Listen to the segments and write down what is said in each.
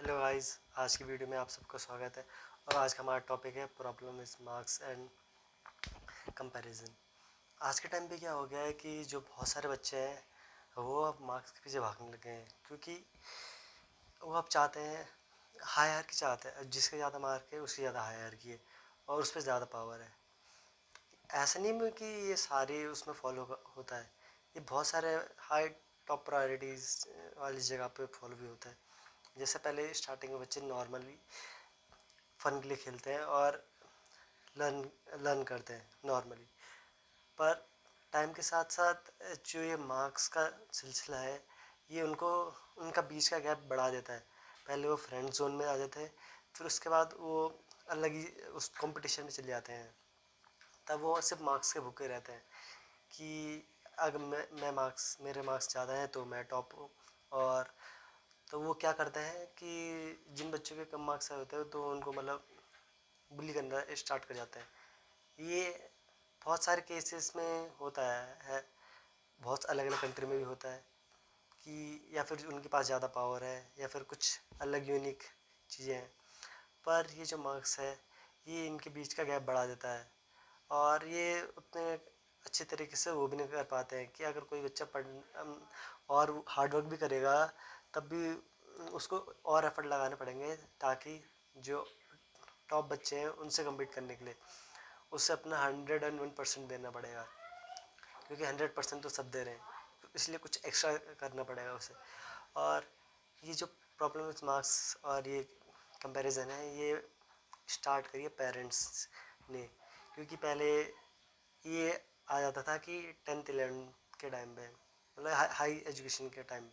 Hello guys, आज की video में आप सबका स्वागत है। और आज का हमारा टॉपिक है problem is marks and comparison. आज के टाइम पे क्या हो गया है कि जो बहुत सारे बच्चे हैं वो अब मार्क्स के पीछे भागने लगे हैं, क्योंकि वो अब चाहते हैं हाई हायरार्की चाहते हैं। जिसके ज़्यादा मार्क है उसकी ज़्यादा हाई हायरार्की है और उस पर ज़्यादा पावर है। ऐसा नहीं है कि ये सारे उसमें फॉलो होता है, ये बहुत सारे हाई टॉप प्रायोरिटीज़ वाली जगह पे फॉलो भी होता है। जैसे पहले स्टार्टिंग में बच्चे नॉर्मली फ़न के लिए खेलते हैं और लर्न लर्न करते हैं नॉर्मली, पर टाइम के साथ साथ जो ये मार्क्स का सिलसिला है ये उनको उनका बीच का गैप बढ़ा देता है। पहले वो फ्रेंड जोन में आ जाते हैं, फिर उसके बाद वो अलग ही उस कंपटीशन में चले जाते हैं। तब वो सिर्फ मार्क्स के भूखे रहते हैं कि अगर मैं मार्क्स मेरे मार्क्स ज़्यादा हैं तो मैं टॉप हूँ। और तो वो क्या करते हैं कि जिन बच्चों के कम मार्क्स आए होते हैं तो उनको मतलब बुली करना स्टार्ट कर जाते हैं। ये बहुत सारे केसेस में होता है, बहुत अलग अलग कंट्री में भी होता है कि या फिर उनके पास ज़्यादा पावर है या फिर कुछ अलग यूनिक चीज़ें हैं। पर ये जो मार्क्स है ये इनके बीच का गैप बढ़ा देता है और ये उतने अच्छे तरीके से वो भी नहीं कर पाते हैं कि अगर कोई बच्चा और हार्ड वर्क भी करेगा तब भी उसको और एफर्ट लगाने पड़ेंगे, ताकि जो टॉप बच्चे हैं उनसे कम्पीट करने के लिए उससे अपना 101% देना पड़ेगा, क्योंकि 100% तो सब दे रहे हैं, तो इसलिए कुछ एक्स्ट्रा करना पड़ेगा उसे। और ये जो प्रॉब्लम विथ मार्क्स और ये कंपैरिजन है ये स्टार्ट करिए पेरेंट्स ने, क्योंकि पहले ये आ जाता था कि 10th 11th के टाइम पे, मतलब हाई एजुकेशन के टाइम,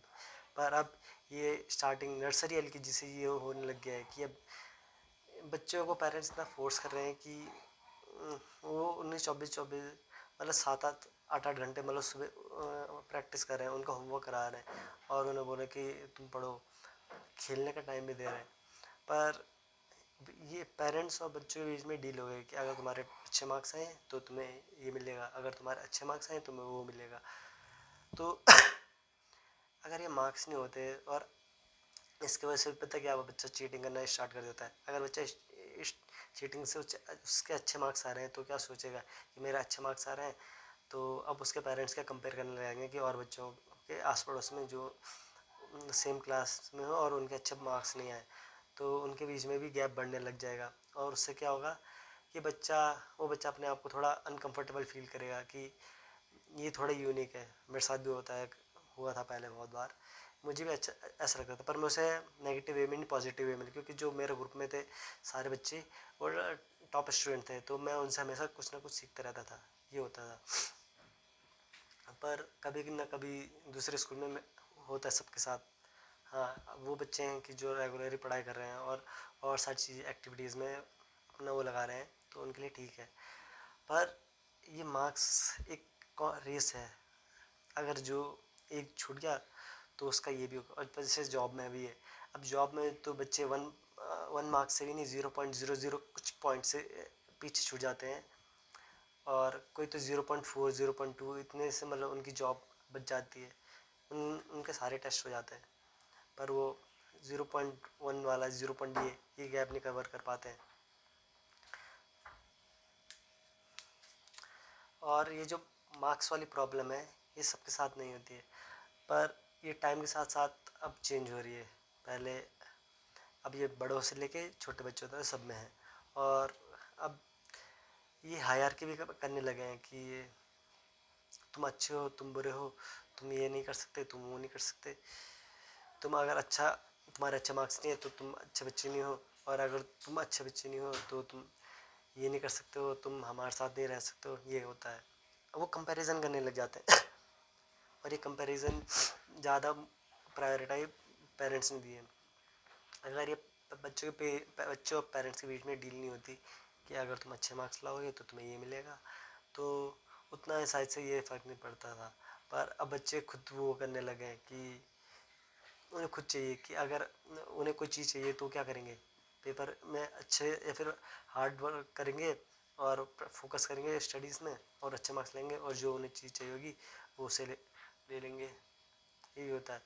पर अब ये स्टार्टिंग नर्सरी एलकेजी से ये होने लग गया है कि अब बच्चों को पेरेंट्स इतना फोर्स कर रहे हैं कि वो 19-24 मतलब 7-8 घंटे मतलब सुबह प्रैक्टिस कर रहे हैं, उनका होमवर्क करा रहे हैं और उन्हें बोले कि तुम पढ़ो, खेलने का टाइम भी दे रहे हैं। पर ये पेरेंट्स और बच्चों के बीच में डील हो गई कि अगर तुम्हारे अच्छे मार्क्स आए तो तुम्हें ये मिलेगा, अगर तुम्हारे अच्छे मार्क्स आए तुम्हें वो मिलेगा। तो अगर ये मार्क्स नहीं होते और इसकी वजह से पता क्या, बच्चा चीटिंग करना स्टार्ट कर देता है। अगर बच्चा इस चीटिंग से उसके अच्छे मार्क्स आ रहे हैं तो क्या सोचेगा कि मेरे अच्छे मार्क्स आ रहे हैं, तो अब उसके पेरेंट्स क्या कंपेयर करने लगेंगे कि और बच्चों के आस पड़ोस में जो सेम क्लास में हो और उनके अच्छे मार्क्स नहीं आए, तो उनके बीच में भी गैप बढ़ने लग जाएगा। और उससे क्या होगा कि वो बच्चा अपने आप को थोड़ा अनकंफर्टेबल फील करेगा कि ये थोड़ा यूनिक है। मेरे साथ भी हुआ था पहले बहुत बार, मुझे भी अच्छा ऐसा लगता था, पर मैं उसे नेगेटिव वे में नहीं पॉजिटिव वे में, क्योंकि जो मेरे ग्रुप में थे सारे बच्चे वो टॉप स्टूडेंट थे तो मैं उनसे हमेशा कुछ ना कुछ सीखता रहता था, ये होता था। पर कभी ना कभी दूसरे स्कूल में होता है सबके साथ। हाँ, वो बच्चे हैं कि जो रेगुलरली पढ़ाई कर रहे हैं और सारी चीज़ एक्टिविटीज़ में अपना वो लगा रहे हैं, तो उनके लिए ठीक है। पर ये मार्क्स एक रेस है, अगर जो एक छूट गया तो उसका ये भी होगा। और जैसे जॉब में भी है, अब जॉब में तो बच्चे वन मार्क्स से भी नहीं, 0.00 कुछ पॉइंट से पीछे छूट जाते हैं, और कोई तो 0.4 0.2 इतने से मतलब उनकी जॉब बच जाती है। उनके सारे टेस्ट हो जाते हैं, पर वो 0.1 वाला 0. ये गैप नहीं कवर कर पाते हैं। और ये जो मार्क्स वाली प्रॉब्लम है ये सबके साथ नहीं होती है, पर ये टाइम के साथ साथ अब चेंज हो रही है। पहले अब ये बड़ों से लेके छोटे बच्चों तक सब में है। और अब ये हायरार्की भी करने लगे हैं कि ये तुम अच्छे हो, तुम बुरे हो, तुम ये नहीं कर सकते, तुम वो नहीं कर सकते, तुम्हारे अच्छे मार्क्स नहीं है तो तुम अच्छे बच्चे नहीं हो, और अगर तुम अच्छे बच्चे नहीं हो तो तुम ये नहीं कर सकते हो, तुम हमारे साथ नहीं रह सकते हो, ये होता है। वो कंपैरिजन करने लग जाते हैं और ये कंपैरिजन ज़्यादा प्रायोरिटाइज पेरेंट्स ने दी है। अगर ये बच्चों और पेरेंट्स के बीच में डील नहीं होती कि अगर तुम अच्छे मार्क्स लाओगे तो तुम्हें ये मिलेगा, तो उतना शायद से ये फ़र्क नहीं पड़ता था। पर अब बच्चे खुद वो करने लगे हैं कि उन्हें खुद चाहिए कि अगर उन्हें कोई चीज़ चाहिए तो क्या करेंगे, पेपर में अच्छे या फिर हार्ड वर्क करेंगे और फोकस करेंगे स्टडीज़ में और अच्छे मार्क्स लेंगे, और जो उन्हें चीज़ चाहिए होगी वो उसे ले लेंगे, यही होता है।